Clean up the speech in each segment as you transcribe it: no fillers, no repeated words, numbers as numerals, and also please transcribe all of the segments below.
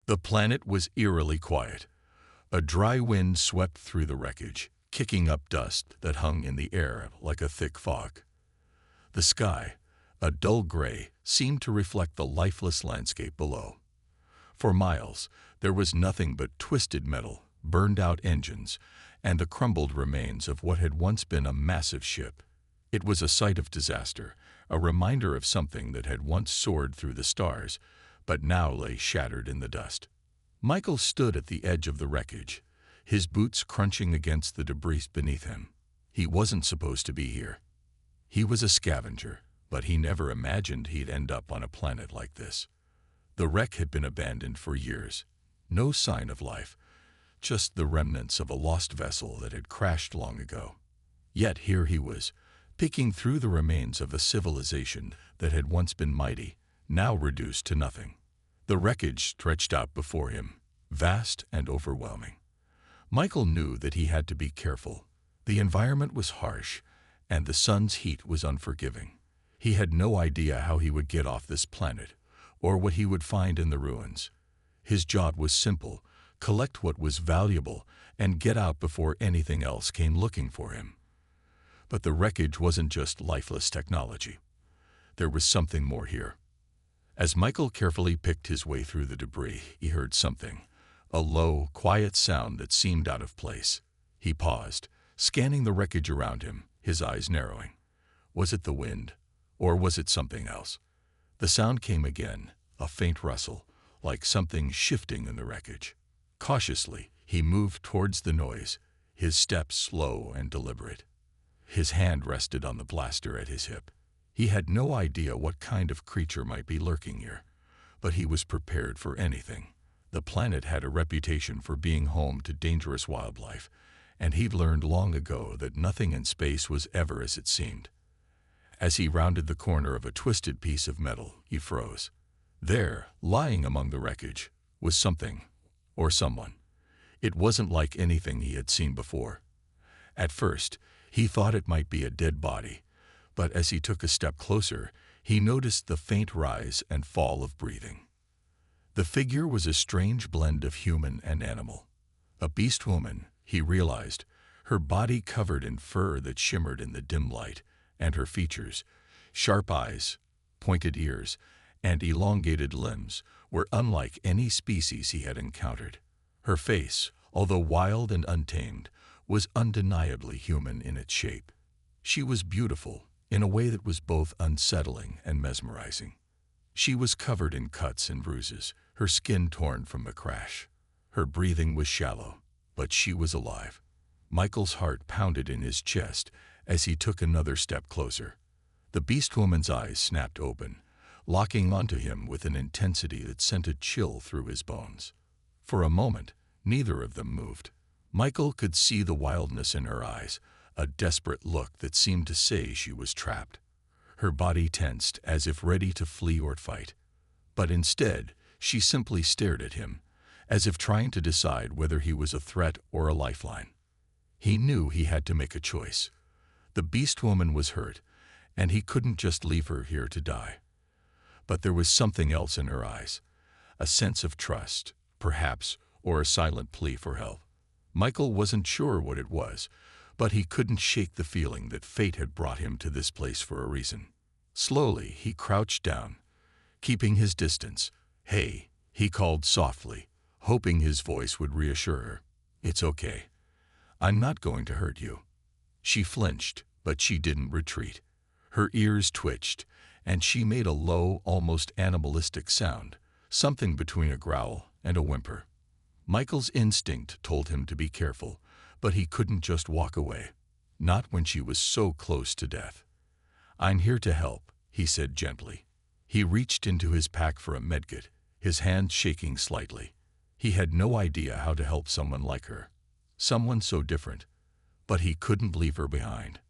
The planet was eerily quiet. A dry wind swept through the wreckage, kicking up dust that hung in the air like a thick fog. The sky, a dull gray, seemed to reflect the lifeless landscape below. For miles, there was nothing but twisted metal, burned-out engines, and the crumbled remains of what had once been a massive ship. It was a sight of disaster, a reminder of something that had once soared through the stars, but now lay shattered in the dust. Michael stood at the edge of the wreckage, his boots crunching against the debris beneath him. He wasn't supposed to be here. He was a scavenger, but he never imagined he'd end up on a planet like this. The wreck had been abandoned for years. No sign of life, just the remnants of a lost vessel that had crashed long ago. Yet here he was, picking through the remains of a civilization that had once been mighty, now reduced to nothing. The wreckage stretched out before him, vast and overwhelming. Michael knew that he had to be careful. The environment was harsh, and the sun's heat was unforgiving. He had no idea how he would get off this planet, or what he would find in the ruins. His job was simple: collect what was valuable and get out before anything else came looking for him. But the wreckage wasn't just lifeless technology. There was something more here. As Michael carefully picked his way through the debris, he heard something, a low, quiet sound that seemed out of place. He paused, scanning the wreckage around him, his eyes narrowing. Was it the wind, or was it something else? The sound came again, a faint rustle, like something shifting in the wreckage. Cautiously, he moved towards the noise, his steps slow and deliberate. His hand rested on the blaster at his hip. He had no idea what kind of creature might be lurking here, but he was prepared for anything. The planet had a reputation for being home to dangerous wildlife, and he'd learned long ago that nothing in space was ever as it seemed. As he rounded the corner of a twisted piece of metal, he froze. There, lying among the wreckage, was something, or someone. It wasn't like anything he had seen before. At first, he thought it might be a dead body, but as he took a step closer, he noticed the faint rise and fall of breathing. The figure was a strange blend of human and animal. A beast woman, he realized, her body covered in fur that shimmered in the dim light, and her features, sharp eyes, pointed ears, and elongated limbs, were unlike any species he had encountered. Her face, although wild and untamed, was undeniably human in its shape. She was beautiful in a way that was both unsettling and mesmerizing. She was covered in cuts and bruises, her skin torn from the crash. Her breathing was shallow, but she was alive. Michael's heart pounded in his chest as he took another step closer. The beast woman's eyes snapped open, locking onto him with an intensity that sent a chill through his bones. For a moment, neither of them moved. Michael could see the wildness in her eyes, a desperate look that seemed to say she was trapped. Her body tensed as if ready to flee or fight. But instead, she simply stared at him, as if trying to decide whether he was a threat or a lifeline. He knew he had to make a choice. The beast woman was hurt, and he couldn't just leave her here to die. But there was something else in her eyes, a sense of trust, perhaps, or a silent plea for help. Michael wasn't sure what it was, but he couldn't shake the feeling that fate had brought him to this place for a reason. Slowly, he crouched down, keeping his distance. "Hey," he called softly, hoping his voice would reassure her. "It's okay. I'm not going to hurt you." She flinched, but she didn't retreat. Her ears twitched, and she made a low, almost animalistic sound, something between a growl and a whimper. Michael's instinct told him to be careful, but he couldn't just walk away. Not when she was so close to death. "I'm here to help," he said gently. He reached into his pack for a medkit, his hand shaking slightly. He had no idea how to help someone like her. Someone so different, but he couldn't leave her behind.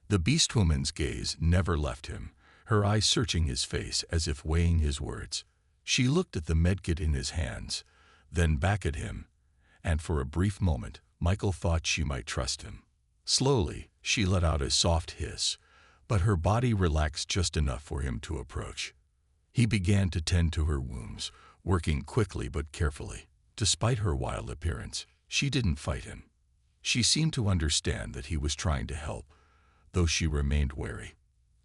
The beast woman's gaze never left him, her eyes searching his face as if weighing his words. She looked at the medkit in his hands, then back at him, and for a brief moment, Michael thought she might trust him. Slowly, she let out a soft hiss, but her body relaxed just enough for him to approach. He began to tend to her wounds, working quickly but carefully. Despite her wild appearance, she didn't fight him. She seemed to understand that he was trying to help, though she remained wary.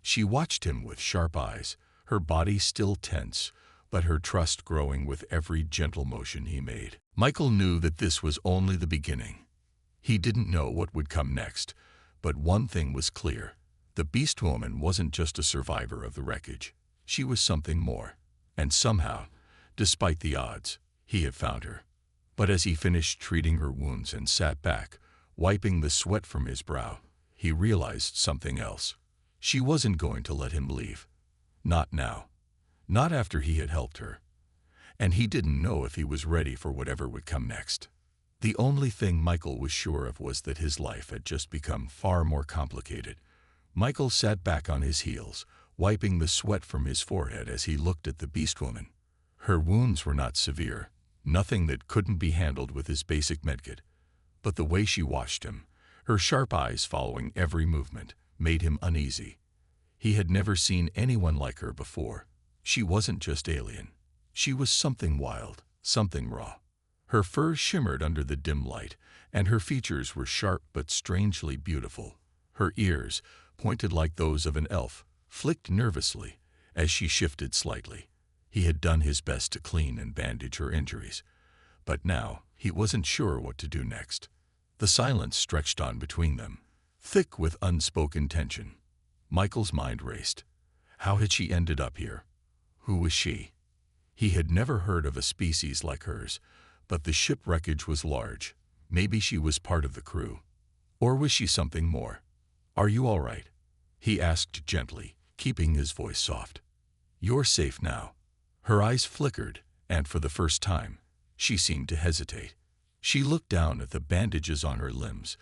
She watched him with sharp eyes, her body still tense, but her trust growing with every gentle motion he made. Michael knew that this was only the beginning. He didn't know what would come next, but one thing was clear. The Beast Woman wasn't just a survivor of the wreckage. She was something more. And somehow, despite the odds, he had found her. But as he finished treating her wounds and sat back, wiping the sweat from his brow, he realized something else. She wasn't going to let him leave. Not now. Not after he had helped her. And he didn't know if he was ready for whatever would come next. The only thing Michael was sure of was that his life had just become far more complicated. Michael sat back on his heels, wiping the sweat from his forehead as he looked at the Beast Woman. Her wounds were not severe, nothing that couldn't be handled with his basic medkit. But the way she watched him, her sharp eyes following every movement, made him uneasy. He had never seen anyone like her before. She wasn't just alien. She was something wild, something raw. Her fur shimmered under the dim light, and her features were sharp but strangely beautiful. Her ears, pointed like those of an elf, flicked nervously as she shifted slightly. He had done his best to clean and bandage her injuries, but now he wasn't sure what to do next. The silence stretched on between them, thick with unspoken tension. Michael's mind raced. How had she ended up here? Who was she? He had never heard of a species like hers, but the ship wreckage was large. Maybe she was part of the crew. Or was she something more? "Are you all right?" he asked gently, keeping his voice soft. "You're safe now." Her eyes flickered, and for the first time, she seemed to hesitate. She looked down at the bandages on her limbs,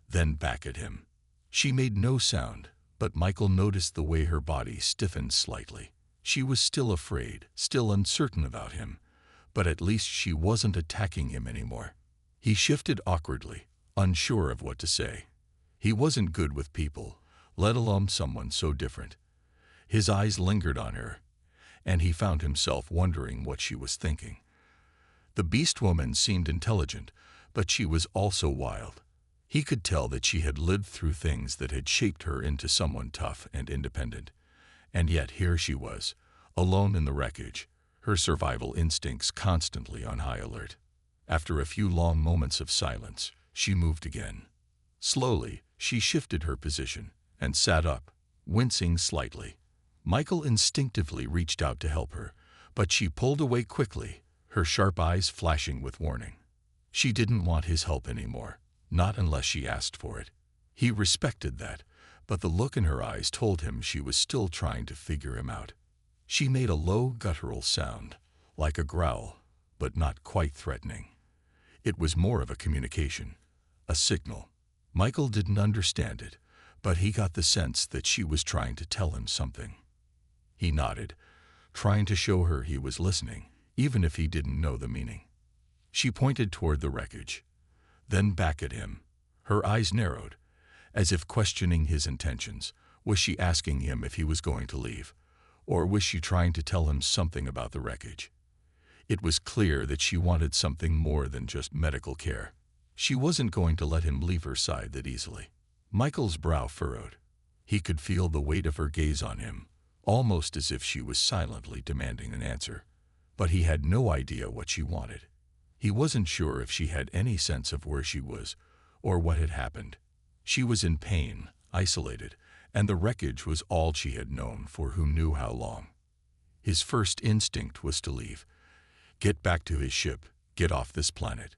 then back at him. She made no sound, but Michael noticed the way her body stiffened slightly. She was still afraid, still uncertain about him, but at least she wasn't attacking him anymore. He shifted awkwardly, unsure of what to say. He wasn't good with people, let alone someone so different. His eyes lingered on her, and he found himself wondering what she was thinking. The Beast Woman seemed intelligent, but she was also wild. He could tell that she had lived through things that had shaped her into someone tough and independent. And yet here she was, alone in the wreckage, her survival instincts constantly on high alert. After a few long moments of silence, she moved again. Slowly, she shifted her position and sat up, wincing slightly. Michael instinctively reached out to help her, but she pulled away quickly, her sharp eyes flashing with warning. She didn't want his help anymore, not unless she asked for it. He respected that, but the look in her eyes told him she was still trying to figure him out. She made a low, guttural sound, like a growl, but not quite threatening. It was more of a communication, a signal. Michael didn't understand it, but he got the sense that she was trying to tell him something. He nodded, trying to show her he was listening, even if he didn't know the meaning. She pointed toward the wreckage, then back at him. Her eyes narrowed, as if questioning his intentions. Was she asking him if he was going to leave, or was she trying to tell him something about the wreckage? It was clear that she wanted something more than just medical care. She wasn't going to let him leave her side that easily. Michael's brow furrowed. He could feel the weight of her gaze on him, almost as if she was silently demanding an answer. But he had no idea what she wanted. He wasn't sure if she had any sense of where she was or what had happened. She was in pain, isolated, and the wreckage was all she had known for who knew how long. His first instinct was to leave, get back to his ship, get off this planet.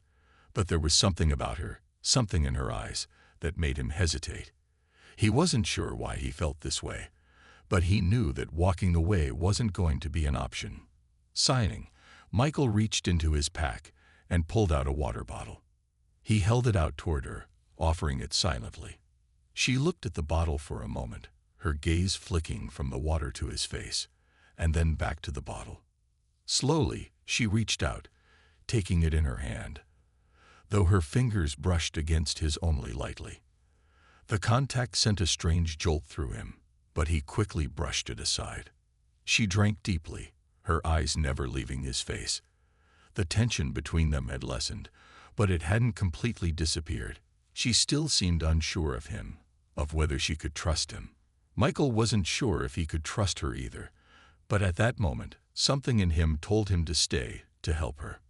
But there was something about her, something in her eyes, that made him hesitate. He wasn't sure why he felt this way, but he knew that walking away wasn't going to be an option. Sighing, Michael reached into his pack and pulled out a water bottle. He held it out toward her, offering it silently. She looked at the bottle for a moment, her gaze flicking from the water to his face, and then back to the bottle. Slowly, she reached out, taking it in her hand, though her fingers brushed against his only lightly. The contact sent a strange jolt through him, but he quickly brushed it aside. She drank deeply, her eyes never leaving his face. The tension between them had lessened, but it hadn't completely disappeared. She still seemed unsure of him, of whether she could trust him. Michael wasn't sure if he could trust her either, but at that moment, something in him told him to stay, to help her.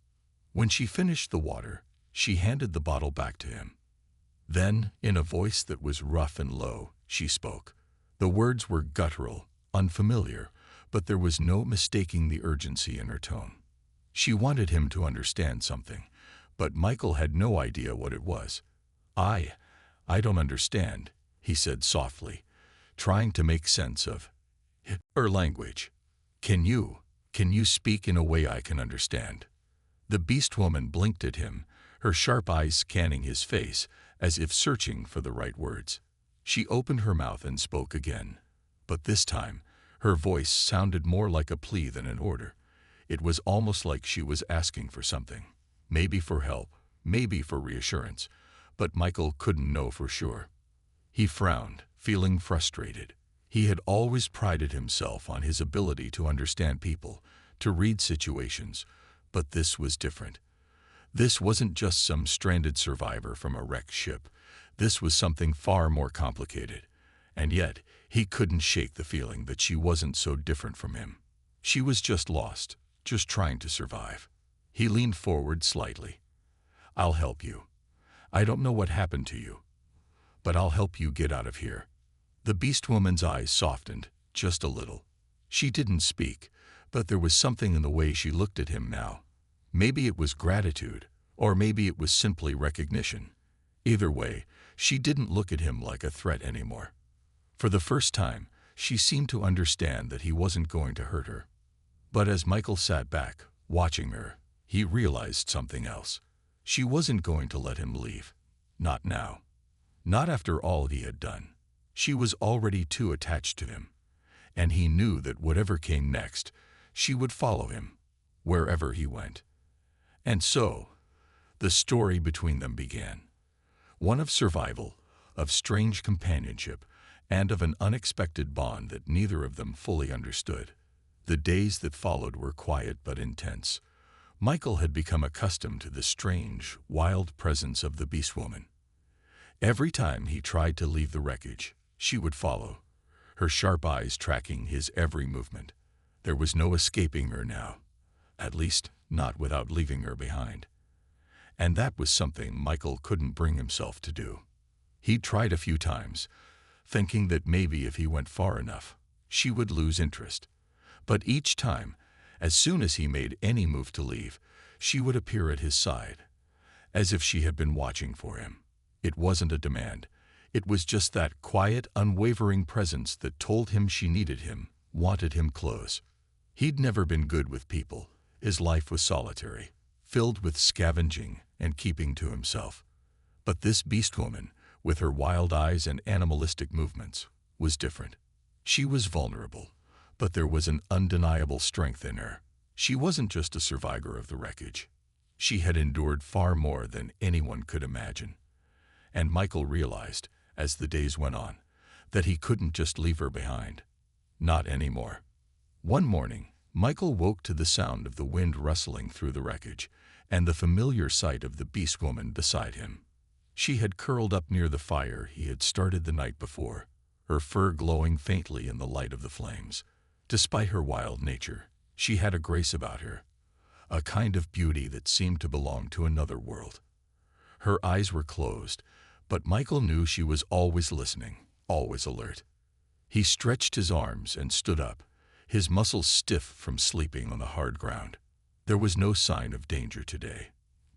When she finished the water, she handed the bottle back to him. Then, in a voice that was rough and low, she spoke. The words were guttural, unfamiliar, but there was no mistaking the urgency in her tone. She wanted him to understand something, but Michael had no idea what it was. I don't understand, he said softly, trying to make sense of her language. Can you speak in a way I can understand? The beast woman blinked at him, her sharp eyes scanning his face, as if searching for the right words. She opened her mouth and spoke again, but this time, her voice sounded more like a plea than an order. It was almost like she was asking for something, maybe for help, maybe for reassurance, but Michael couldn't know for sure. He frowned, feeling frustrated. He had always prided himself on his ability to understand people, to read situations, but this was different. This wasn't just some stranded survivor from a wrecked ship. This was something far more complicated. And yet, he couldn't shake the feeling that she wasn't so different from him. She was just lost, just trying to survive. He leaned forward slightly. I'll help you. I don't know what happened to you, but I'll help you get out of here. The beast woman's eyes softened, just a little. She didn't speak, but there was something in the way she looked at him now. Maybe it was gratitude, or maybe it was simply recognition. Either way, she didn't look at him like a threat anymore. For the first time, she seemed to understand that he wasn't going to hurt her. But as Michael sat back, watching her, he realized something else. She wasn't going to let him leave. Not now. Not after all he had done. She was already too attached to him. And he knew that whatever came next, she would follow him, wherever he went. And so, the story between them began. One of survival, of strange companionship, and of an unexpected bond that neither of them fully understood. The days that followed were quiet but intense. Michael had become accustomed to the strange, wild presence of the beast woman. Every time he tried to leave the wreckage, she would follow, her sharp eyes tracking his every movement. There was no escaping her now, at least not without leaving her behind. And that was something Michael couldn't bring himself to do. He tried a few times, thinking that maybe if he went far enough, she would lose interest. But each time, as soon as he made any move to leave, she would appear at his side, as if she had been watching for him. It wasn't a demand. It was just that quiet, unwavering presence that told him she needed him, wanted him close. He'd never been good with people. His life was solitary, filled with scavenging and keeping to himself. But this beast woman, with her wild eyes and animalistic movements, was different. She was vulnerable, but there was an undeniable strength in her. She wasn't just a survivor of the wreckage. She had endured far more than anyone could imagine. And Michael realized, as the days went on, that he couldn't just leave her behind. Not anymore. One morning, Michael woke to the sound of the wind rustling through the wreckage and the familiar sight of the beast woman beside him. She had curled up near the fire he had started the night before, her fur glowing faintly in the light of the flames. Despite her wild nature, she had a grace about her, a kind of beauty that seemed to belong to another world. Her eyes were closed, but Michael knew she was always listening, always alert. He stretched his arms and stood up, his muscles stiff from sleeping on the hard ground. There was no sign of danger today.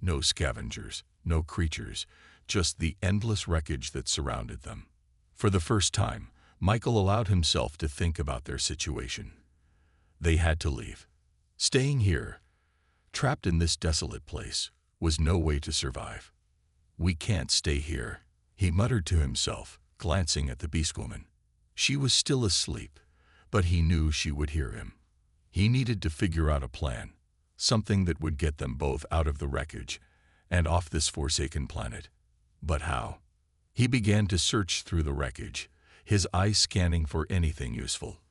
No scavengers, no creatures, just the endless wreckage that surrounded them. For the first time, Michael allowed himself to think about their situation. They had to leave. Staying here, trapped in this desolate place, was no way to survive. We can't stay here, he muttered to himself, glancing at the beast woman. She was still asleep, but he knew she would hear him. He needed to figure out a plan, something that would get them both out of the wreckage and off this forsaken planet. But how? He began to search through the wreckage, his eyes scanning for anything useful.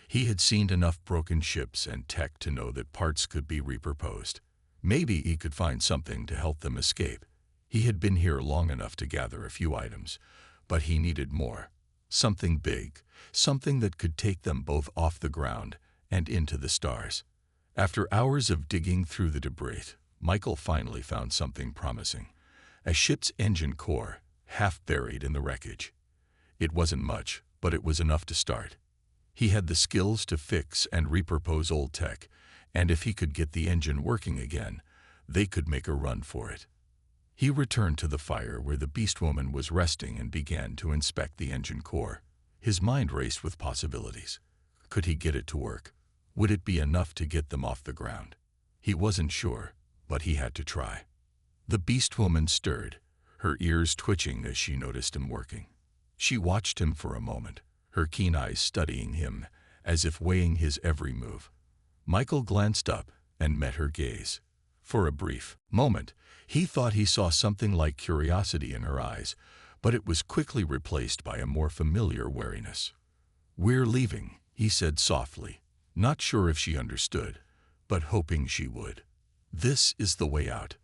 He had seen enough broken ships and tech to know that parts could be repurposed. Maybe he could find something to help them escape. He had been here long enough to gather a few items, but he needed more. Something big, something that could take them both off the ground and into the stars. After hours of digging through the debris, Michael finally found something promising. A ship's engine core, half buried in the wreckage. It wasn't much, but it was enough to start. He had the skills to fix and repurpose old tech, and if he could get the engine working again, they could make a run for it. He returned to the fire where the beast woman was resting and began to inspect the engine core. His mind raced with possibilities. Could he get it to work? Would it be enough to get them off the ground? He wasn't sure, but he had to try. The beast woman stirred, her ears twitching as she noticed him working. She watched him for a moment, her keen eyes studying him, as if weighing his every move. Michael glanced up and met her gaze. For a brief moment, he thought he saw something like curiosity in her eyes, but it was quickly replaced by a more familiar wariness. "We're leaving," he said softly, not sure if she understood, but hoping she would. "This is the way out."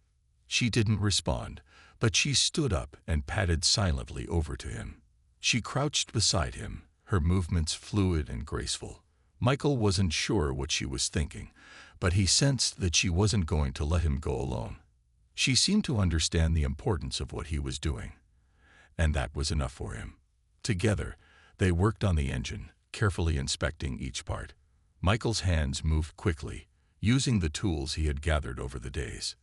She didn't respond, but she stood up and padded silently over to him. She crouched beside him, her movements fluid and graceful. Michael wasn't sure what she was thinking, but he sensed that she wasn't going to let him go alone. She seemed to understand the importance of what he was doing, and that was enough for him. Together, they worked on the engine, carefully inspecting each part. Michael's hands moved quickly, using the tools he had gathered over the days.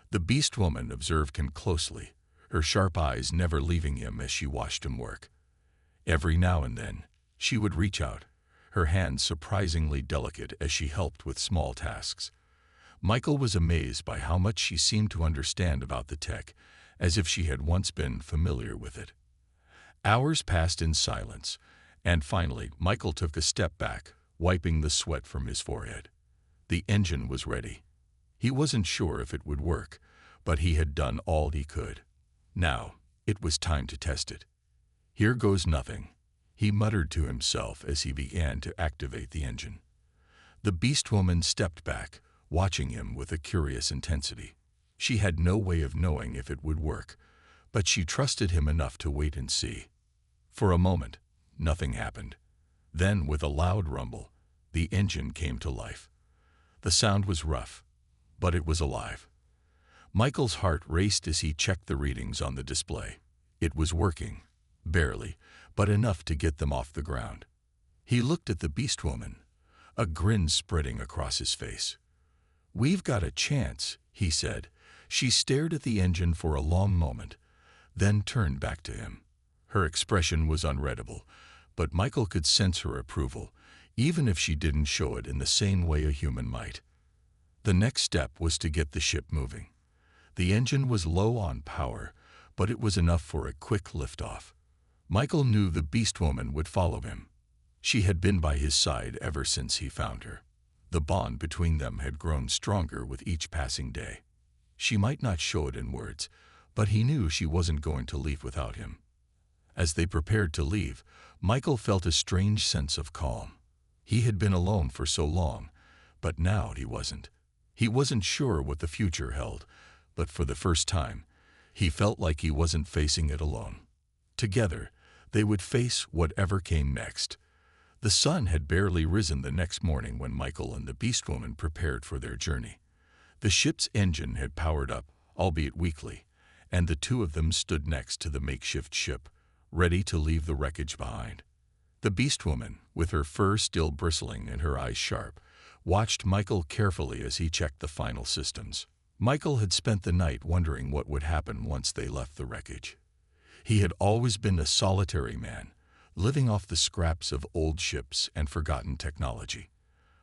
The beast woman observed him closely, her sharp eyes never leaving him as she watched him work. Every now and then, she would reach out, her hands surprisingly delicate as she helped with small tasks. Michael was amazed by how much she seemed to understand about the tech, as if she had once been familiar with it. Hours passed in silence, and finally Michael took a step back, wiping the sweat from his forehead. The engine was ready. He wasn't sure if it would work, but he had done all he could. Now, it was time to test it. "Here goes nothing," he muttered to himself as he began to activate the engine. The beast woman stepped back, watching him with a curious intensity. She had no way of knowing if it would work, but she trusted him enough to wait and see. For a moment, nothing happened. Then, with a loud rumble, the engine came to life. The sound was rough, but it was alive. Michael's heart raced as he checked the readings on the display. It was working, barely, but enough to get them off the ground. He looked at the beast woman, a grin spreading across his face. "We've got a chance," he said. She stared at the engine for a long moment, then turned back to him. Her expression was unreadable, but Michael could sense her approval, even if she didn't show it in the same way a human might. The next step was to get the ship moving. The engine was low on power, but it was enough for a quick liftoff. Michael knew the beast woman would follow him. She had been by his side ever since he found her. The bond between them had grown stronger with each passing day. She might not show it in words, but he knew she wasn't going to leave without him. As they prepared to leave, Michael felt a strange sense of calm. He had been alone for so long, but now he wasn't. He wasn't sure what the future held, but for the first time, he felt like he wasn't facing it alone. Together, they would face whatever came next. The sun had barely risen the next morning when Michael and the beast woman prepared for their journey. The ship's engine had powered up, albeit weakly, and the two of them stood next to the makeshift ship, ready to leave the wreckage behind. The beast woman, with her fur still bristling and her eyes sharp, watched Michael carefully as he checked the final systems. Michael had spent the night wondering what would happen once they left the wreckage. He had always been a solitary man, living off the scraps of old ships and forgotten technology.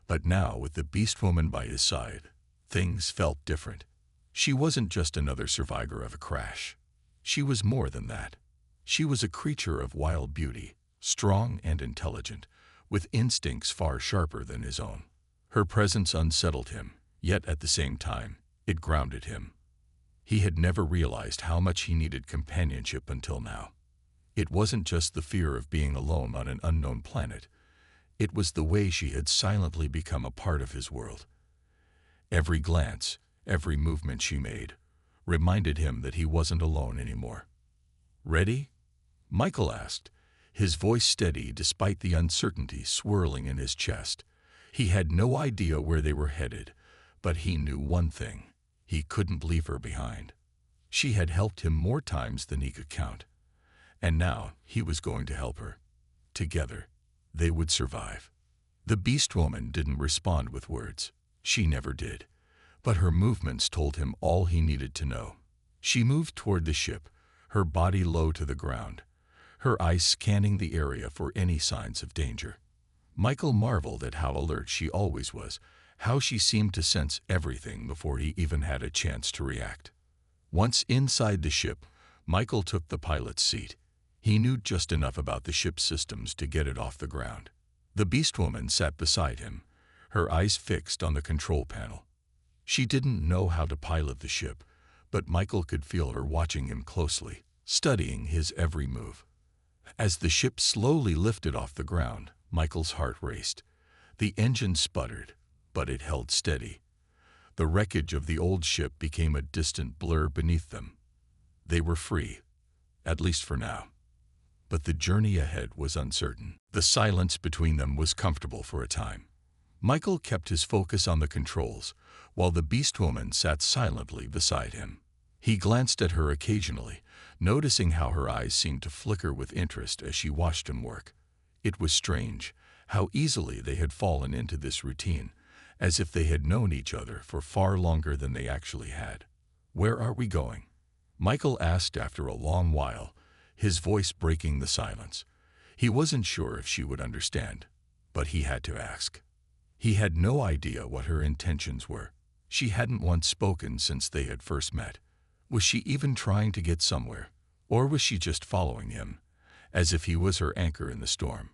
But now, with the beast woman by his side, things felt different. She wasn't just another survivor of a crash. She was more than that. She was a creature of wild beauty, strong and intelligent, with instincts far sharper than his own. Her presence unsettled him, yet at the same time, it grounded him. He had never realized how much he needed companionship until now. It wasn't just the fear of being alone on an unknown planet. It was the way she had silently become a part of his world. Every glance, Every movement she made reminded him that he wasn't alone anymore. "Ready?" Michael asked, his voice steady despite the uncertainty swirling in his chest. He had no idea where they were headed, but he knew one thing: he couldn't leave her behind. She had helped him more times than he could count, and now he was going to help her. Together, they would survive. The beast woman didn't respond with words. She never did. But her movements told him all he needed to know. She moved toward the ship, her body low to the ground, her eyes scanning the area for any signs of danger. Michael marveled at how alert she always was, how she seemed to sense everything before he even had a chance to react. Once inside the ship, Michael took the pilot's seat. He knew just enough about the ship's systems to get it off the ground. The beast woman sat beside him, her eyes fixed on the control panel. She didn't know how to pilot the ship, but Michael could feel her watching him closely, studying his every move. As the ship slowly lifted off the ground, Michael's heart raced. The engine sputtered, but it held steady. The wreckage of the old ship became a distant blur beneath them. They were free, at least for now. But the journey ahead was uncertain. The silence between them was comfortable for a time. Michael kept his focus on the controls, while the beast woman sat silently beside him. He glanced at her occasionally, noticing how her eyes seemed to flicker with interest as she watched him work. It was strange how easily they had fallen into this routine, as if they had known each other for far longer than they actually had. "Where are we going?" Michael asked after a long while, his voice breaking the silence. He wasn't sure if she would understand, but he had to ask. He had no idea what her intentions were. She hadn't once spoken since they had first met. Was she even trying to get somewhere, or was she just following him, as if he was her anchor in the storm?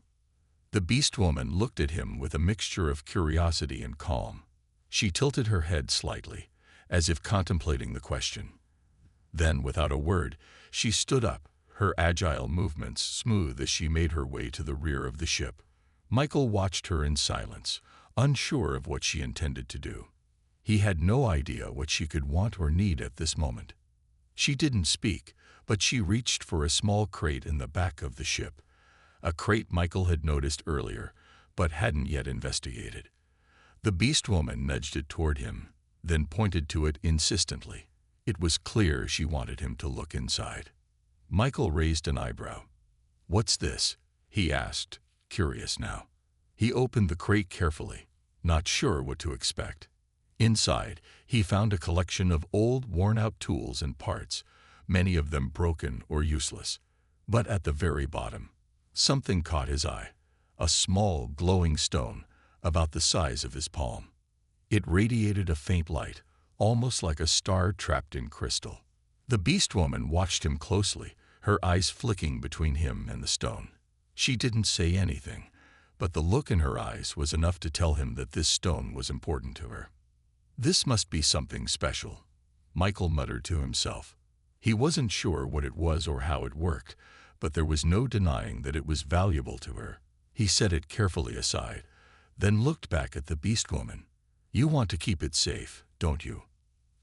The beast woman looked at him with a mixture of curiosity and calm. She tilted her head slightly, as if contemplating the question. Then, without a word, she stood up, her agile movements smooth as she made her way to the rear of the ship. Michael watched her in silence, unsure of what she intended to do. He had no idea what she could want or need at this moment. She didn't speak, but she reached for a small crate in the back of the ship, a crate Michael had noticed earlier, but hadn't yet investigated. The beast woman nudged it toward him, then pointed to it insistently. It was clear she wanted him to look inside. Michael raised an eyebrow. "What's this?" he asked, curious now. He opened the crate carefully, not sure what to expect. Inside, he found a collection of old, worn-out tools and parts, many of them broken or useless. But at the very bottom, something caught his eye, a small, glowing stone about the size of his palm. It radiated a faint light, almost like a star trapped in crystal. The beast woman watched him closely, her eyes flicking between him and the stone. She didn't say anything, but the look in her eyes was enough to tell him that this stone was important to her. "This must be something special," Michael muttered to himself. He wasn't sure what it was or how it worked, but there was no denying that it was valuable to her. He set it carefully aside, then looked back at the beast woman. "You want to keep it safe, don't you?"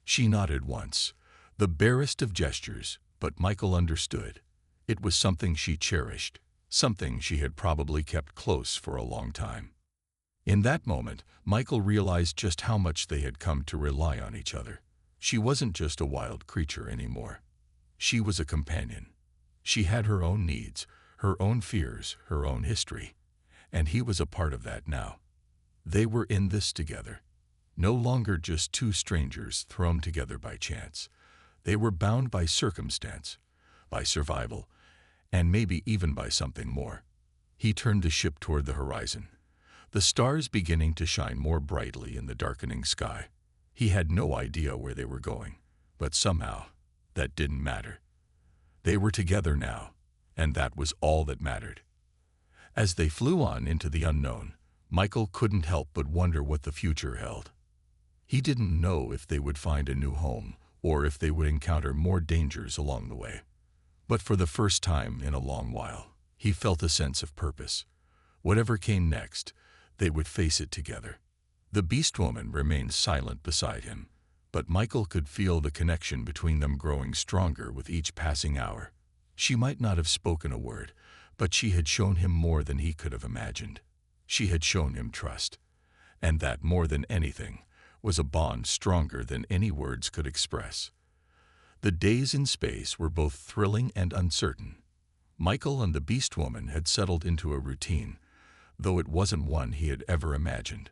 She nodded once, the barest of gestures, but Michael understood. It was something she cherished, something she had probably kept close for a long time. In that moment, Michael realized just how much they had come to rely on each other. She wasn't just a wild creature anymore. She was a companion. She had her own needs, her own fears, her own history, and he was a part of that now. They were in this together. No longer just two strangers thrown together by chance. They were bound by circumstance, by survival, and maybe even by something more. He turned the ship toward the horizon, the stars beginning to shine more brightly in the darkening sky. He had no idea where they were going, but somehow that didn't matter. They were together now, and that was all that mattered. As they flew on into the unknown, Michael couldn't help but wonder what the future held. He didn't know if they would find a new home or if they would encounter more dangers along the way. But for the first time in a long while, he felt a sense of purpose. Whatever came next, they would face it together. The beast woman remained silent beside him, But Michael could feel the connection between them growing stronger with each passing hour. She might not have spoken a word, but she had shown him more than he could have imagined. She had shown him trust. And that, more than anything, was a bond stronger than any words could express. The days in space were both thrilling and uncertain. Michael and the Beast Woman had settled into a routine, though it wasn't one he had ever imagined.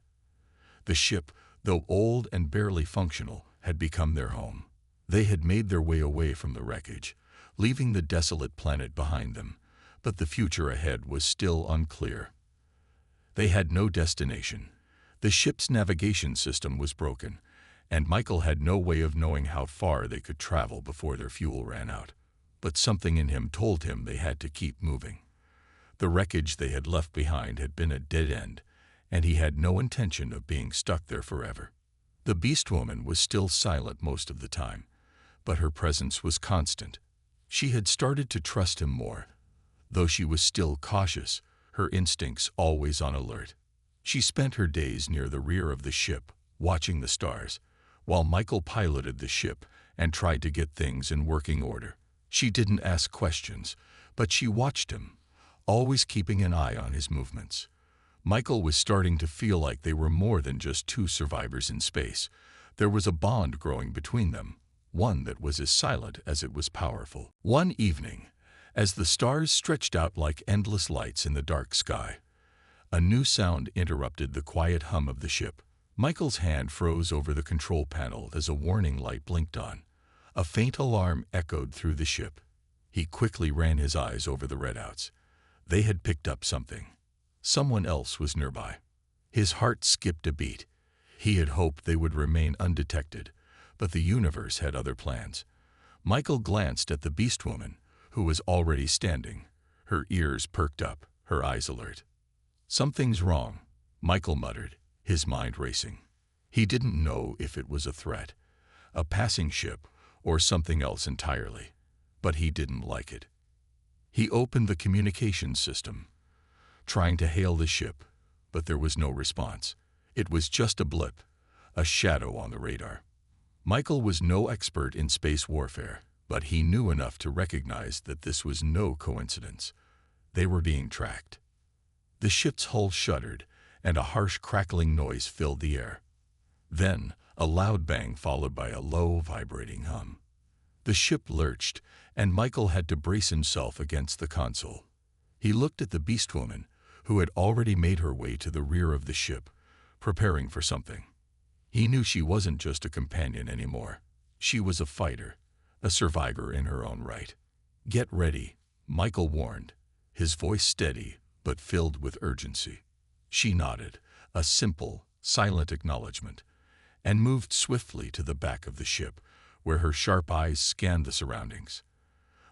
The ship, though old and barely functional, had become their home. They had made their way away from the wreckage, leaving the desolate planet behind them, but the future ahead was still unclear. They had no destination. The ship's navigation system was broken, and Michael had no way of knowing how far they could travel before their fuel ran out. But something in him told him they had to keep moving. The wreckage they had left behind had been a dead end, and he had no intention of being stuck there forever. The Beast Woman was still silent most of the time, but her presence was constant. She had started to trust him more, though she was still cautious, her instincts always on alert. She spent her days near the rear of the ship, watching the stars, while Michael piloted the ship and tried to get things in working order. She didn't ask questions, but she watched him, always keeping an eye on his movements. Michael was starting to feel like they were more than just two survivors in space. There was a bond growing between them, one that was as silent as it was powerful. One evening, as the stars stretched out like endless lights in the dark sky, a new sound interrupted the quiet hum of the ship. Michael's hand froze over the control panel as a warning light blinked on. A faint alarm echoed through the ship. He quickly ran his eyes over the readouts. They had picked up something. Someone else was nearby. His heart skipped a beat. He had hoped they would remain undetected, but the universe had other plans. Michael glanced at the Beast Woman, who was already standing, her ears perked up, her eyes alert. "Something's wrong," Michael muttered, his mind racing. He didn't know if it was a threat, a passing ship, or something else entirely, but he didn't like it. He opened the communications system, trying to hail the ship, but there was no response. It was just a blip, a shadow on the radar. Michael was no expert in space warfare, but he knew enough to recognize that this was no coincidence. They were being tracked. The ship's hull shuddered, and a harsh crackling noise filled the air. Then, a loud bang followed by a low, vibrating hum. The ship lurched, and Michael had to brace himself against the console. He looked at the Beast Woman, who had already made her way to the rear of the ship, preparing for something. He knew she wasn't just a companion anymore. She was a fighter, a survivor in her own right. "Get ready," Michael warned, his voice steady but filled with urgency. She nodded, a simple, silent acknowledgement, and moved swiftly to the back of the ship, where her sharp eyes scanned the surroundings.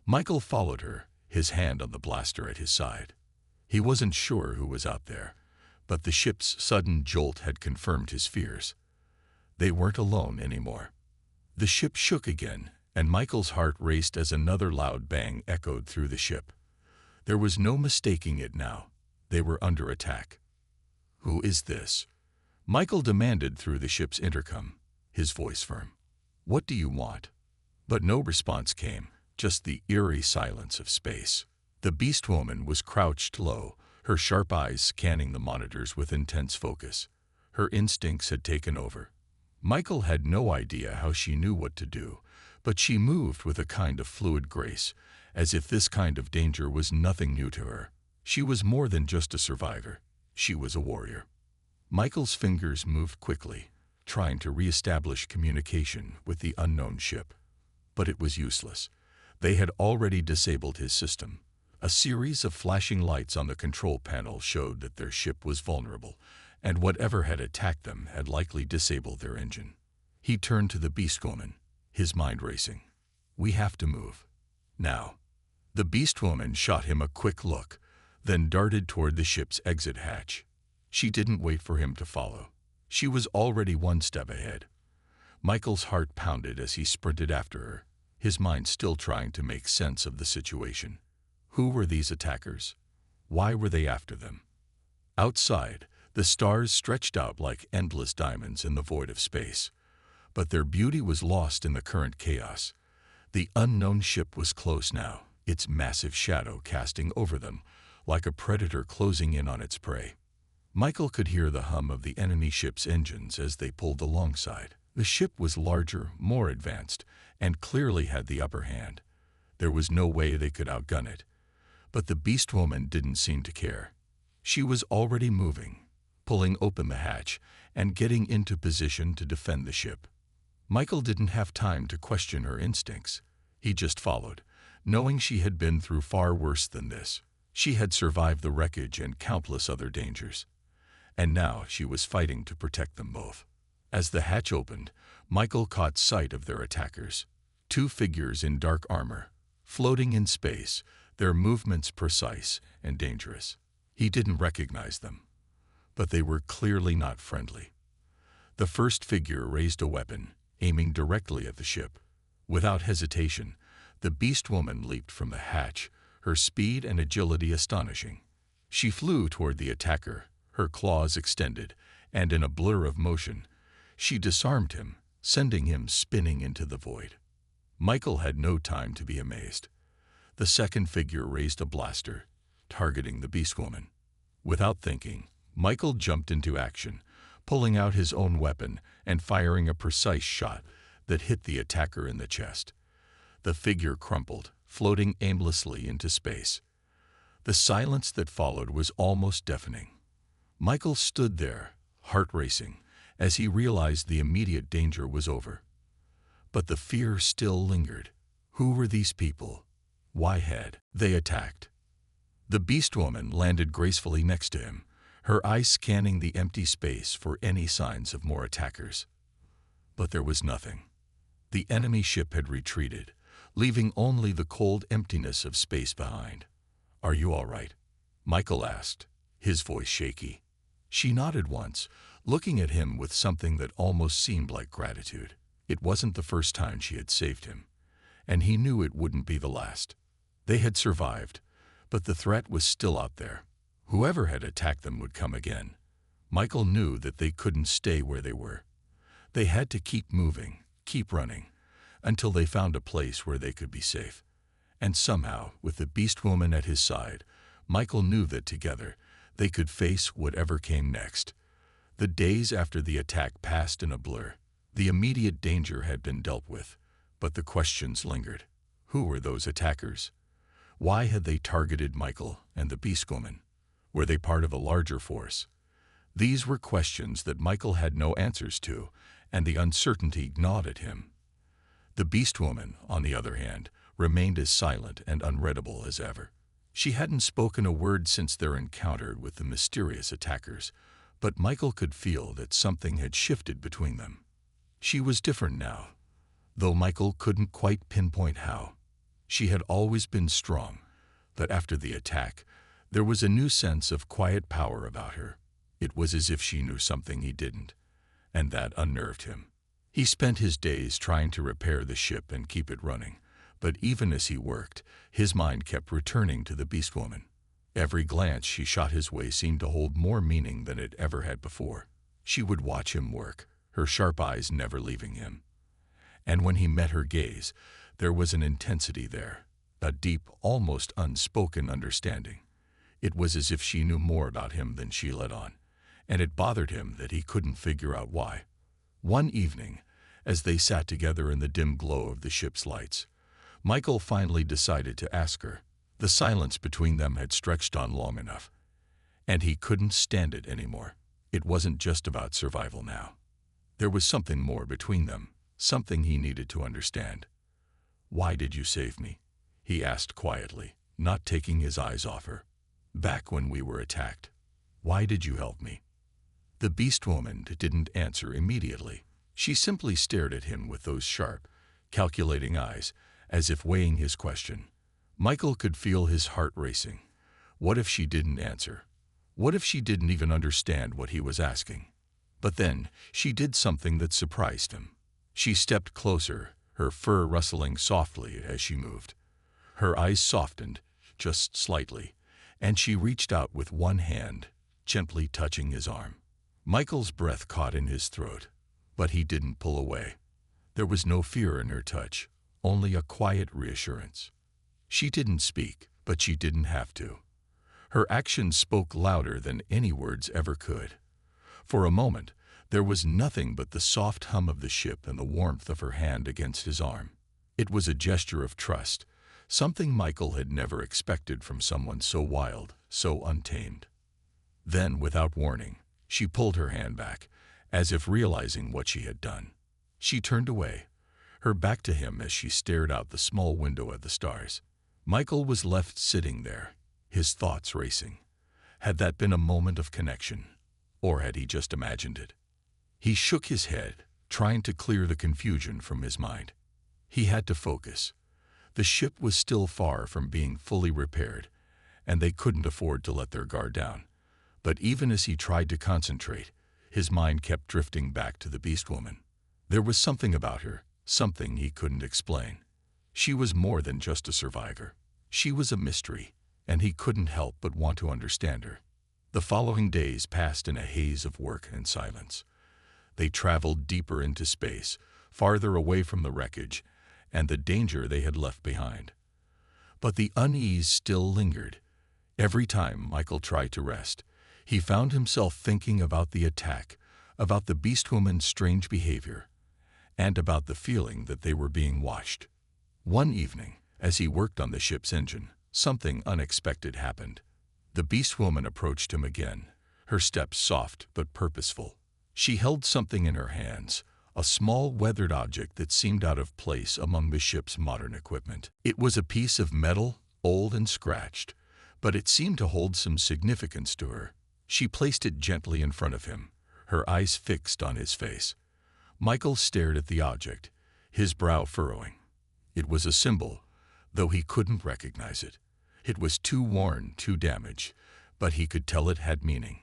Michael followed her, his hand on the blaster at his side. He wasn't sure who was out there, but the ship's sudden jolt had confirmed his fears. They weren't alone anymore. The ship shook again, and Michael's heart raced as another loud bang echoed through the ship. There was no mistaking it now. They were under attack. "Who is this?" Michael demanded through the ship's intercom, his voice firm. "What do you want?" But no response came, just the eerie silence of space. The Beast Woman was crouched low, her sharp eyes scanning the monitors with intense focus. Her instincts had taken over. Michael had no idea how she knew what to do, but she moved with a kind of fluid grace, as if this kind of danger was nothing new to her. She was more than just a survivor. She was a warrior. Michael's fingers moved quickly, trying to re-establish communication with the unknown ship. But it was useless. They had already disabled his system. A series of flashing lights on the control panel showed that their ship was vulnerable, and whatever had attacked them had likely disabled their engine. He turned to the Beast Woman, his mind racing. "We have to move. Now." The Beast Woman shot him a quick look, then darted toward the ship's exit hatch. She didn't wait for him to follow. She was already one step ahead. Michael's heart pounded as he sprinted after her, his mind still trying to make sense of the situation. Who were these attackers? Why were they after them? Outside, the stars stretched out like endless diamonds in the void of space. but their beauty was lost in the current chaos. The unknown ship was close now, its massive shadow casting over them, like a predator closing in on its prey. Michael could hear the hum of the enemy ship's engines as they pulled alongside. The ship was larger, more advanced, and clearly had the upper hand. There was no way they could outgun it. But the beast woman didn't seem to care. She was already moving, pulling open the hatch and getting into position to defend the ship. Michael didn't have time to question her instincts. He just followed, knowing she had been through far worse than this. She had survived the wreckage and countless other dangers. And now she was fighting to protect them both. As the hatch opened, Michael caught sight of their attackers. Two figures in dark armor, floating in space, their movements precise and dangerous. He didn't recognize them, but they were clearly not friendly. The first figure raised a weapon, aiming directly at the ship. Without hesitation, the beast woman leaped from the hatch, her speed and agility astonishing. She flew toward the attacker, her claws extended, and in a blur of motion, she disarmed him, sending him spinning into the void. Michael had no time to be amazed. The second figure raised a blaster, targeting the beast woman. Without thinking, Michael jumped into action, pulling out his own weapon and firing a precise shot that hit the attacker in the chest. The figure crumpled, floating aimlessly into space. The silence that followed was almost deafening. Michael stood there, heart racing, as he realized the immediate danger was over. But the fear still lingered. Who were these people? Why had they attacked? The beast woman landed gracefully next to him, her eyes scanning the empty space for any signs of more attackers. But there was nothing. The enemy ship had retreated, leaving only the cold emptiness of space behind. "Are you all right?" Michael asked, his voice shaky. She nodded once, looking at him with something that almost seemed like gratitude. It wasn't the first time she had saved him, and he knew it wouldn't be the last. They had survived, but the threat was still out there. Whoever had attacked them would come again. Michael knew that they couldn't stay where they were. They had to keep moving, keep running, until they found a place where they could be safe. And somehow, with the beast woman at his side, Michael knew that together they could face whatever came next. The days after the attack passed in a blur. The immediate danger had been dealt with, but the questions lingered. Who were those attackers? Why had they targeted Michael and the beast woman? Were they part of a larger force? These were questions that Michael had no answers to, and the uncertainty gnawed at him. The beast woman, on the other hand, remained as silent and unreadable as ever. She hadn't spoken a word since their encounter with the mysterious attackers, but Michael could feel that something had shifted between them. She was different now, though Michael couldn't quite pinpoint how. She had always been strong, but after the attack, there was a new sense of quiet power about her. It was as if she knew something he didn't, and that unnerved him. He spent his days trying to repair the ship and keep it running, but even as he worked, his mind kept returning to the beast woman. Every glance she shot his way seemed to hold more meaning than it ever had before. She would watch him work, her sharp eyes never leaving him. And when he met her gaze, there was an intensity there, a deep, almost unspoken understanding. It was as if she knew more about him than she let on, and it bothered him that he couldn't figure out why. One evening, as they sat together in the dim glow of the ship's lights, Michael finally decided to ask her. The silence between them had stretched on long enough, and he couldn't stand it anymore. It wasn't just about survival now. There was something more between them, something he needed to understand. "Why did you save me?" he asked quietly, not taking his eyes off her. "Back when we were attacked, why did you help me?" The beast woman didn't answer immediately. She simply stared at him with those sharp, calculating eyes, as if weighing his question. Michael could feel his heart racing. What if she didn't answer? What if she didn't even understand what he was asking? But then she did something that surprised him. She stepped closer, her fur rustling softly as she moved. Her eyes softened, just slightly, and she reached out with one hand, gently touching his arm. Michael's breath caught in his throat, but he didn't pull away. There was no fear in her touch, only a quiet reassurance. She didn't speak, but she didn't have to. Her actions spoke louder than any words ever could. For a moment, there was nothing but the soft hum of the ship and the warmth of her hand against his arm. It was a gesture of trust, something Michael had never expected from someone so wild, so untamed. Then, without warning, she pulled her hand back, as if realizing what she had done. She turned away, her back to him as she stared out the small window at the stars. Michael was left sitting there, his thoughts racing. Had that been a moment of connection, or had he just imagined it? He shook his head, trying to clear the confusion from his mind. He had to focus. The ship was still far from being fully repaired, and they couldn't afford to let their guard down. But even as he tried to concentrate, his mind kept drifting back to the Beast Woman. There was something about her, something he couldn't explain. She was more than just a survivor. She was a mystery, and he couldn't help but want to understand her. The following days passed in a haze of work and silence. They traveled deeper into space, farther away from the wreckage and the danger they had left behind. But the unease still lingered. Every time Michael tried to rest, he found himself thinking about the attack, about the Beast Woman's strange behavior, and about the feeling that they were being watched. One evening, as he worked on the ship's engine, something unexpected happened. The Beast Woman approached him again, her steps soft but purposeful. She held something in her hands, a small weathered object that seemed out of place among the ship's modern equipment. It was a piece of metal, old and scratched, but it seemed to hold some significance to her. She placed it gently in front of him, her eyes fixed on his face. Michael stared at the object, his brow furrowing. It was a symbol, though he couldn't recognize it. It was too worn, too damaged, but he could tell it had meaning.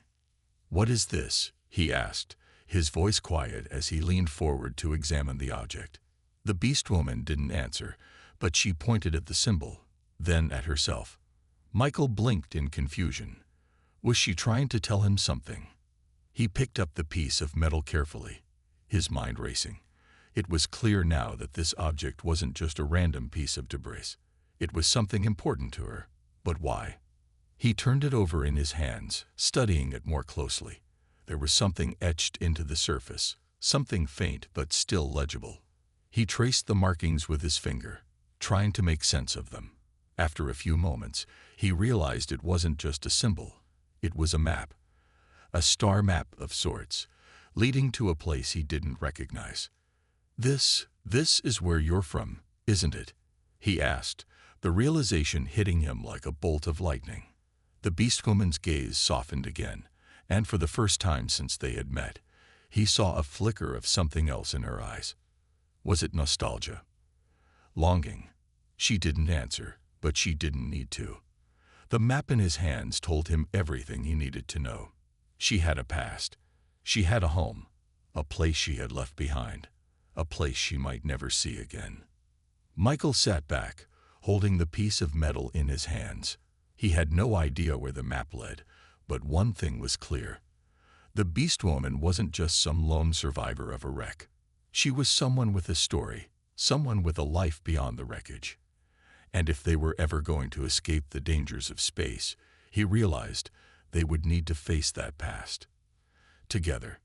"What is this?" he asked, his voice quiet as he leaned forward to examine the object. The Beast Woman didn't answer, but she pointed at the symbol, then at herself. Michael blinked in confusion. Was she trying to tell him something? He picked up the piece of metal carefully, his mind racing. It was clear now that this object wasn't just a random piece of debris. It was something important to her. But why? He turned it over in his hands, studying it more closely. There was something etched into the surface, something faint but still legible. He traced the markings with his finger, trying to make sense of them. After a few moments, he realized it wasn't just a symbol. It was a map. A star map of sorts, leading to a place he didn't recognize. This is where you're from, isn't it?" he asked, the realization hitting him like a bolt of lightning. The Beast Woman's gaze softened again, and for the first time since they had met, he saw a flicker of something else in her eyes. Was it nostalgia? Longing? She didn't answer, but she didn't need to. The map in his hands told him everything he needed to know. She had a past. She had a home, a place she had left behind, a place she might never see again. Michael sat back, holding the piece of metal in his hands. He had no idea where the map led, but one thing was clear. The Beast Woman wasn't just some lone survivor of a wreck. She was someone with a story, someone with a life beyond the wreckage. And if they were ever going to escape the dangers of space, he realized they would need to face that past. Together.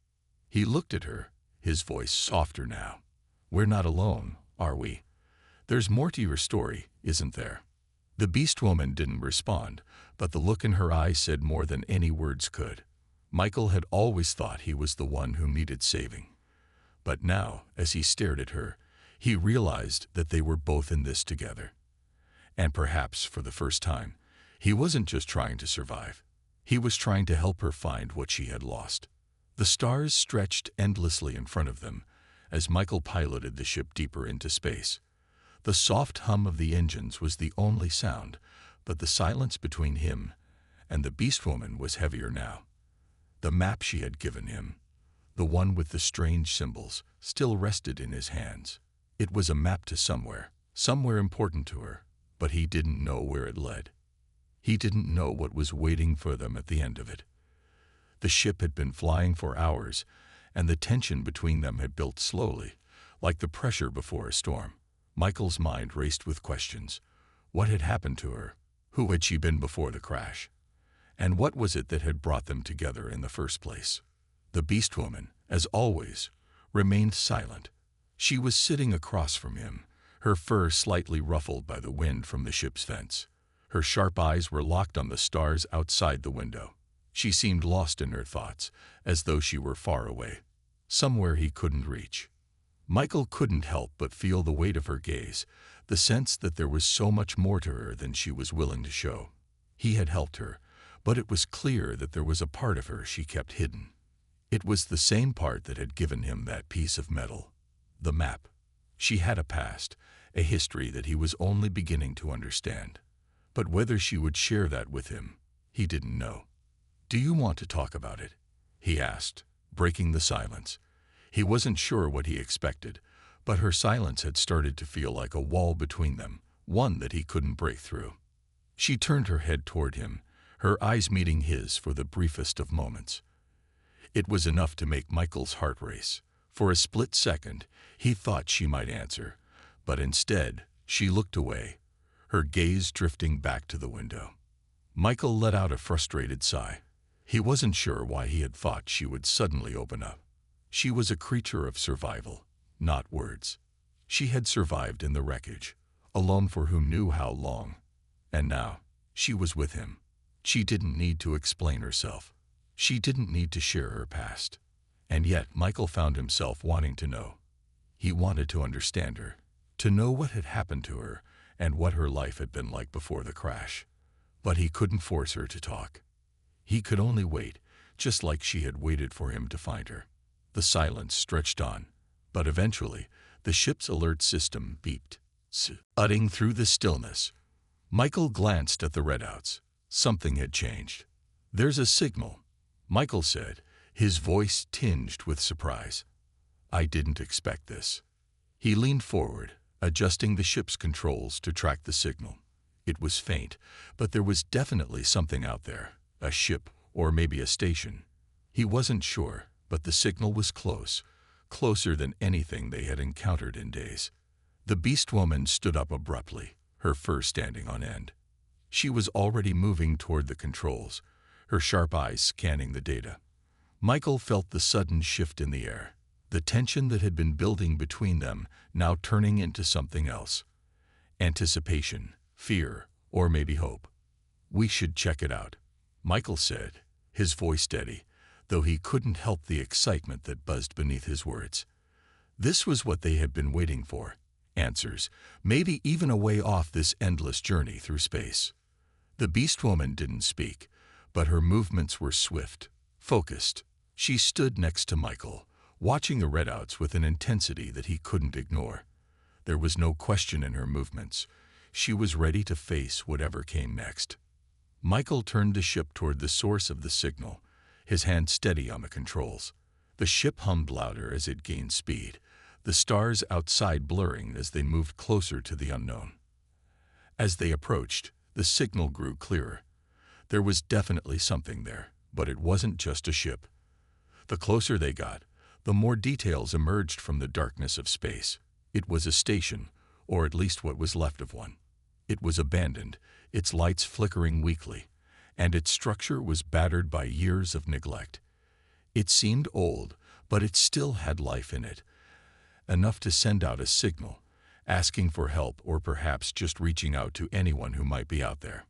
He looked at her, his voice softer now. "We're not alone, are we? There's more to your story, isn't there?" The Beast Woman didn't respond, but the look in her eyes said more than any words could. Michael had always thought he was the one who needed saving. But now, as he stared at her, he realized that they were both in this together. And perhaps for the first time, he wasn't just trying to survive. He was trying to help her find what she had lost. The stars stretched endlessly in front of them as Michael piloted the ship deeper into space. The soft hum of the engines was the only sound, but the silence between him and the Beast Woman was heavier now. The map she had given him, the one with the strange symbols, still rested in his hands. It was a map to somewhere important to her, but he didn't know where it led. He didn't know what was waiting for them at the end of it. The ship had been flying for hours, and the tension between them had built slowly, like the pressure before a storm. Michael's mind raced with questions. What had happened to her? Who had she been before the crash? And what was it that had brought them together in the first place? The Beast Woman, as always, remained silent. She was sitting across from him, her fur slightly ruffled by the wind from the ship's vents. Her sharp eyes were locked on the stars outside the window. She seemed lost in her thoughts, as though she were far away, somewhere he couldn't reach. Michael couldn't help but feel the weight of her gaze, the sense that there was so much more to her than she was willing to show. He had helped her, but it was clear that there was a part of her she kept hidden. It was the same part that had given him that piece of metal, the map. She had a past, a history that he was only beginning to understand. But whether she would share that with him, he didn't know. "Do you want to talk about it?" he asked, breaking the silence. He wasn't sure what he expected, but her silence had started to feel like a wall between them, one that he couldn't break through. She turned her head toward him, her eyes meeting his for the briefest of moments. It was enough to make Michael's heart race. For a split second, he thought she might answer, but instead, she looked away, her gaze drifting back to the window. Michael let out a frustrated sigh. He wasn't sure why he had thought she would suddenly open up. She was a creature of survival, not words. She had survived in the wreckage, alone for who knew how long. And now, she was with him. She didn't need to explain herself. She didn't need to share her past. And yet Michael found himself wanting to know. He wanted to understand her, to know what had happened to her and what her life had been like before the crash. But he couldn't force her to talk. He could only wait, just like she had waited for him to find her. The silence stretched on, but eventually the ship's alert system beeped, udding through the stillness. Michael glanced at the readouts. Something had changed. "There's a signal," Michael said, his voice tinged with surprise. "I didn't expect this." He leaned forward, adjusting the ship's controls to track the signal. It was faint, but there was definitely something out there, a ship or maybe a station. He wasn't sure, but the signal was close, closer than anything they had encountered in days. The Beast Woman stood up abruptly, her fur standing on end. She was already moving toward the controls, her sharp eyes scanning the data. Michael felt the sudden shift in the air, the tension that had been building between them now turning into something else. Anticipation, fear, or maybe hope. "We should check it out," Michael said, his voice steady, though he couldn't help the excitement that buzzed beneath his words. This was what they had been waiting for. Answers, maybe even a way off this endless journey through space. The Beast Woman didn't speak, but her movements were swift, focused. She stood next to Michael, watching the readouts with an intensity that he couldn't ignore. There was no question in her movements. She was ready to face whatever came next. Michael turned the ship toward the source of the signal, his hand steady on the controls. The ship hummed louder as it gained speed, the stars outside blurring as they moved closer to the unknown. As they approached, the signal grew clearer. There was definitely something there, but it wasn't just a ship. The closer they got, the more details emerged from the darkness of space. It was a station, or at least what was left of one. It was abandoned, its lights flickering weakly, and its structure was battered by years of neglect. It seemed old, but it still had life in it, enough to send out a signal, asking for help or perhaps just reaching out to anyone who might be out there.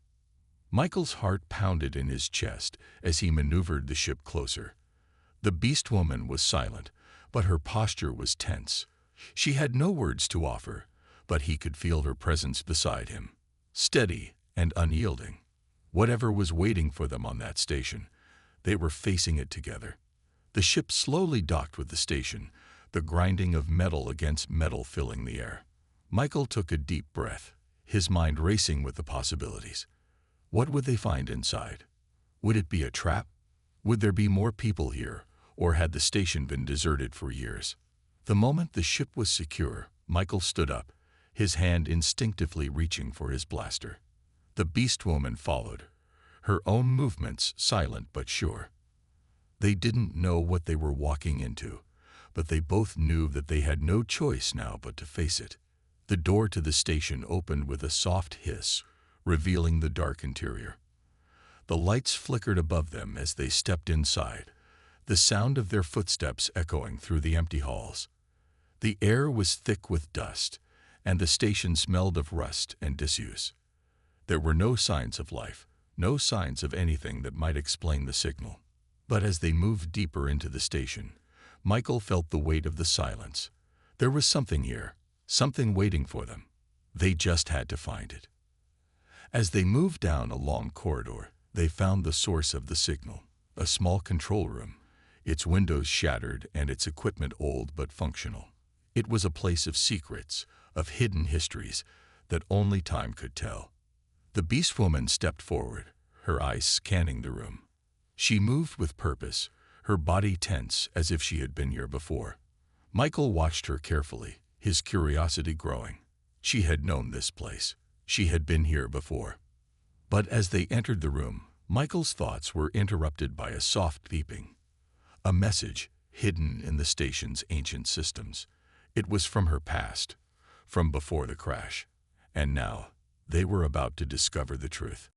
Michael's heart pounded in his chest as he maneuvered the ship closer. The Beast Woman was silent, but her posture was tense. She had no words to offer, but he could feel her presence beside him, steady and unyielding. Whatever was waiting for them on that station, they were facing it together. The ship slowly docked with the station, the grinding of metal against metal filling the air. Michael took a deep breath, his mind racing with the possibilities. What would they find inside? Would it be a trap? Would there be more people here, or had the station been deserted for years? The moment the ship was secure, Michael stood up, his hand instinctively reaching for his blaster. The Beast Woman followed, her own movements silent but sure. They didn't know what they were walking into, but they both knew that they had no choice now but to face it. The door to the station opened with a soft hiss, revealing the dark interior. The lights flickered above them as they stepped inside, the sound of their footsteps echoing through the empty halls. The air was thick with dust, and the station smelled of rust and disuse. There were no signs of life, no signs of anything that might explain the signal. But as they moved deeper into the station, Michael felt the weight of the silence. There was something here, something waiting for them. They just had to find it. As they moved down a long corridor, they found the source of the signal, a small control room, its windows shattered and its equipment old but functional. It was a place of secrets, of hidden histories that only time could tell. The Beast Woman stepped forward, her eyes scanning the room. She moved with purpose, her body tense as if she had been here before. Michael watched her carefully, his curiosity growing. She had known this place. She had been here before. But as they entered the room, Michael's thoughts were interrupted by a soft beeping. A message hidden in the station's ancient systems. It was from her past, from before the crash. And now, they were about to discover the truth.